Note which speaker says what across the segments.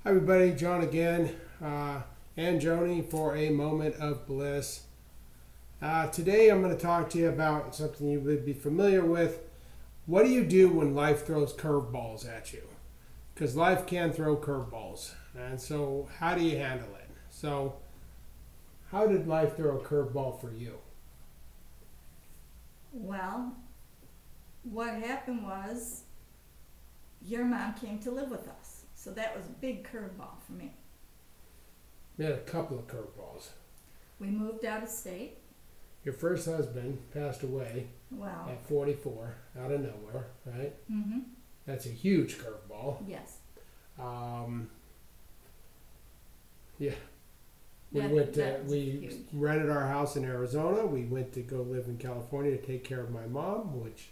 Speaker 1: Hi everybody, John again, and Joni for a moment of bliss. Today I'm going to talk to you about something you would be familiar with. What do you do when life throws curveballs at you? Because life can throw curveballs, and so how do you handle it? So, how did life throw a curveball for you?
Speaker 2: Well, what happened was your mom came to live with us. So that was a big curveball for me.
Speaker 1: We had a couple of curveballs.
Speaker 2: We moved out of state.
Speaker 1: Your first husband passed away
Speaker 2: Well,
Speaker 1: at 44, out of nowhere, right?
Speaker 2: mm-hmm.
Speaker 1: That's a huge curveball.
Speaker 2: Yes.
Speaker 1: Yeah.
Speaker 2: That's
Speaker 1: We
Speaker 2: huge.
Speaker 1: rented our house in Arizona. We went to go live in California to take care of my mom, which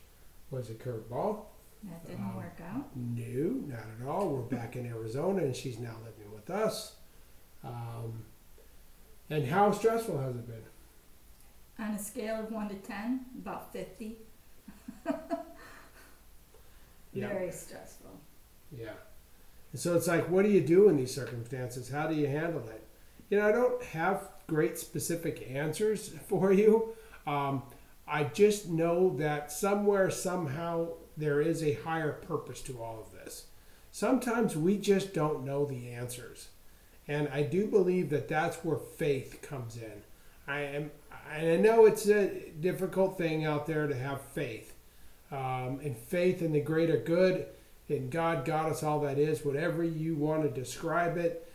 Speaker 1: was a curveball.
Speaker 2: That didn't work out.
Speaker 1: No, not at all. We're back in Arizona, and she's now living with us. And how stressful has it been?
Speaker 2: On a scale of 1 to 10, about 50.
Speaker 1: Yeah.
Speaker 2: Very stressful.
Speaker 1: Yeah. And so it's like, what do you do in these circumstances? How do you handle it? I don't have great specific answers for you. I just know that somewhere, somehow, there is a higher purpose to all of this. Sometimes we just don't know the answers. And I do believe that that's where faith comes in. I know it's a difficult thing out there to have faith. And faith in the greater good, in God got us all that is, whatever you want to describe it,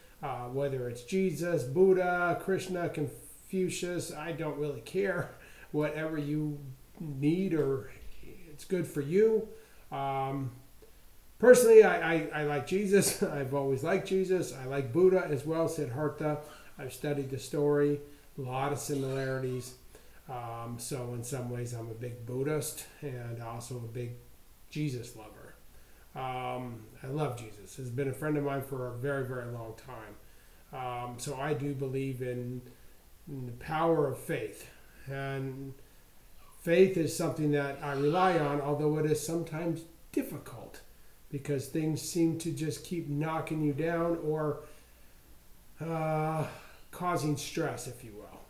Speaker 1: whether it's Jesus, Buddha, Krishna, Confucius, I don't really care. Whatever you need or it's good for you. Personally, I like Jesus. I've always liked Jesus. I like Buddha as well, Siddhartha. I've studied the story, a lot of similarities. So in some ways, I'm a big Buddhist and also a big Jesus lover. I love Jesus. He's been a friend of mine for a very, very long time. So I do believe in the power of faith. And faith is something that I rely on, although it is sometimes difficult because things seem to just keep knocking you down or causing stress, if you will.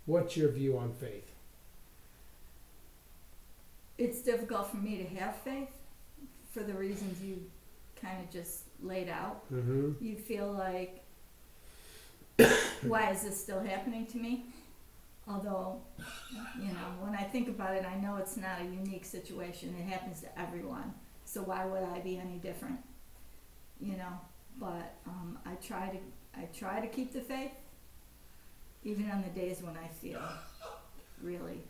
Speaker 1: What's your view on faith?
Speaker 2: It's difficult for me to have faith for the reasons you kind of just laid out.
Speaker 1: Mm-hmm.
Speaker 2: You feel like, why is this still happening to me? Although, when I think about it, I know it's not a unique situation. It happens to everyone. So why would I be any different? But I try to keep the faith, even on the days when I feel really.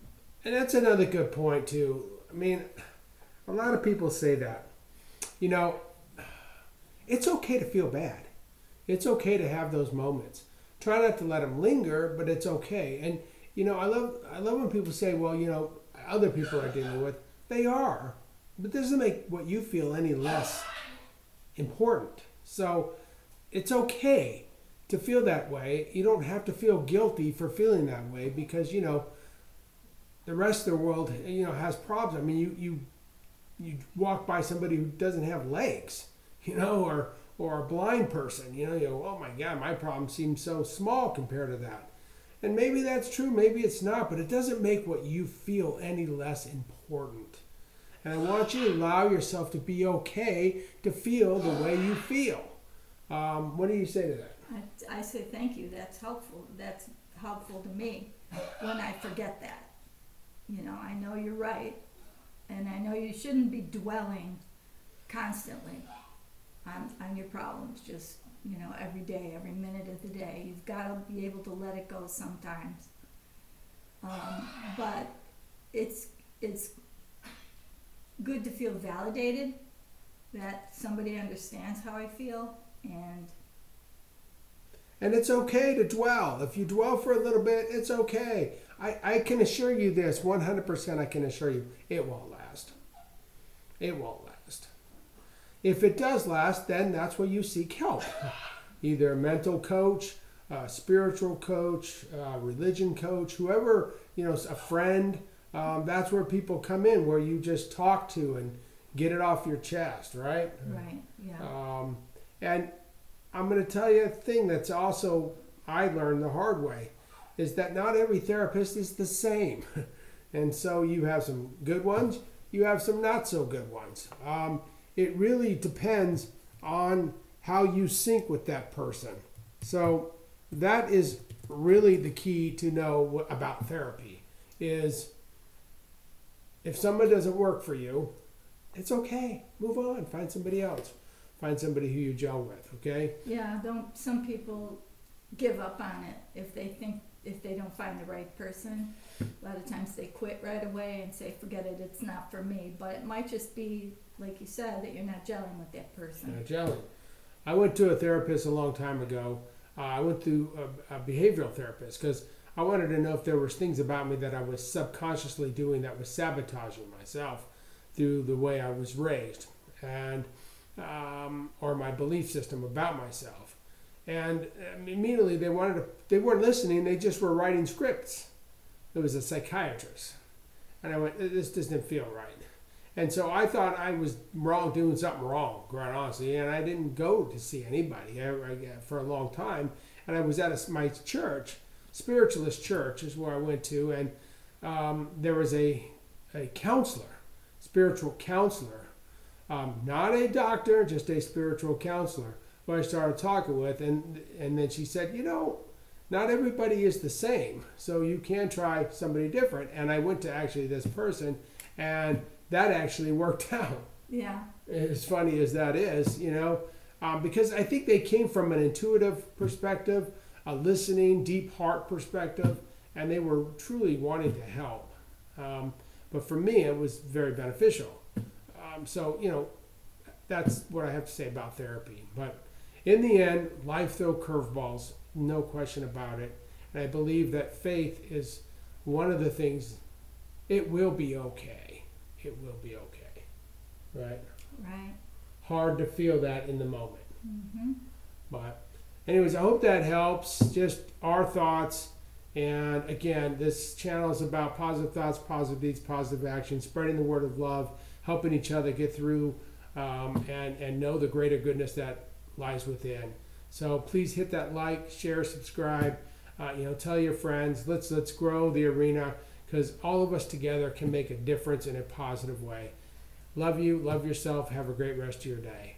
Speaker 1: And that's another good point too. I mean, a lot of people say that. It's okay to feel bad. It's okay to have those moments. Try not to let them linger, but it's okay. And I love when people say, well, other people are dealing with. They are, but it doesn't make what you feel any less important. So it's okay to feel that way. You don't have to feel guilty for feeling that way because the rest of the world has problems. I mean, you walk by somebody who doesn't have legs, or a blind person. You go, oh my God, my problem seems so small compared to that. And maybe that's true, maybe it's not, but it doesn't make what you feel any less important. And I want you to allow yourself to be okay to feel the way you feel. What do you say to that?
Speaker 2: I say thank you. That's helpful. That's helpful to me when I forget that. I know you're right, and I know you shouldn't be dwelling constantly on your problems. Just every day, every minute of the day. You've got to be able to let it go sometimes. But it's good to feel validated, that somebody understands how I feel, and
Speaker 1: it's okay to dwell. If you dwell for a little bit, it's okay. I can assure you this, 100% I can assure you, it won't last. It won't last. If it does last, then that's where you seek help. Either a mental coach, a spiritual coach, a religion coach, whoever, a friend. That's where people come in, where you just talk to and get it off your chest, right?
Speaker 2: right, yeah.
Speaker 1: And I'm going to tell you a thing that's also I learned the hard way is that not every therapist is the same. And so you have some good ones, you have some not so good ones. It really depends on how you sync with that person. So that is really the key to know about therapy is if someone doesn't work for you, it's okay. Move on. Find somebody else. Find somebody who you gel with, okay?
Speaker 2: Yeah, don't some people give up on it if they don't find the right person. A lot of times they quit right away and say, forget it, it's not for me. But it might just be, like you said, that you're not gelling with that person.
Speaker 1: Not gelling. I went to a therapist a long time ago. I went to a behavioral therapist because I wanted to know if there was things about me that I was subconsciously doing that was sabotaging myself through the way I was raised and or my belief system about myself. And immediately they weren't listening. They just were writing scripts. It was a psychiatrist, and I went, this doesn't feel right. And so I thought I was wrong, doing something wrong, quite honestly, and I didn't go to see anybody for a long time. And I was at my church, spiritualist church is where I went to, and there was a counselor, spiritual counselor, not a doctor, just a spiritual counselor, who I started talking with, and then she said, not everybody is the same, so you can try somebody different. And I went to actually this person, and that actually worked out.
Speaker 2: Yeah.
Speaker 1: As funny as that is, because I think they came from an intuitive perspective, a listening, deep heart perspective, and they were truly wanting to help. But for me, it was very beneficial. So, that's what I have to say about therapy. But in the end, life throws curveballs, no question about it. And I believe that faith is one of the things, it will be okay. It will be okay. Right?
Speaker 2: Right.
Speaker 1: Hard to feel that in the moment.
Speaker 2: Mm-hmm.
Speaker 1: But anyways, I hope that helps. Just our thoughts. And again, this channel is about positive thoughts, positive deeds, positive action, spreading the word of love, helping each other get through and know the greater goodness that lies within. So please hit that like, share, subscribe, tell your friends. Let's grow the arena because all of us together can make a difference in a positive way. Love you, love yourself. Have a great rest of your day.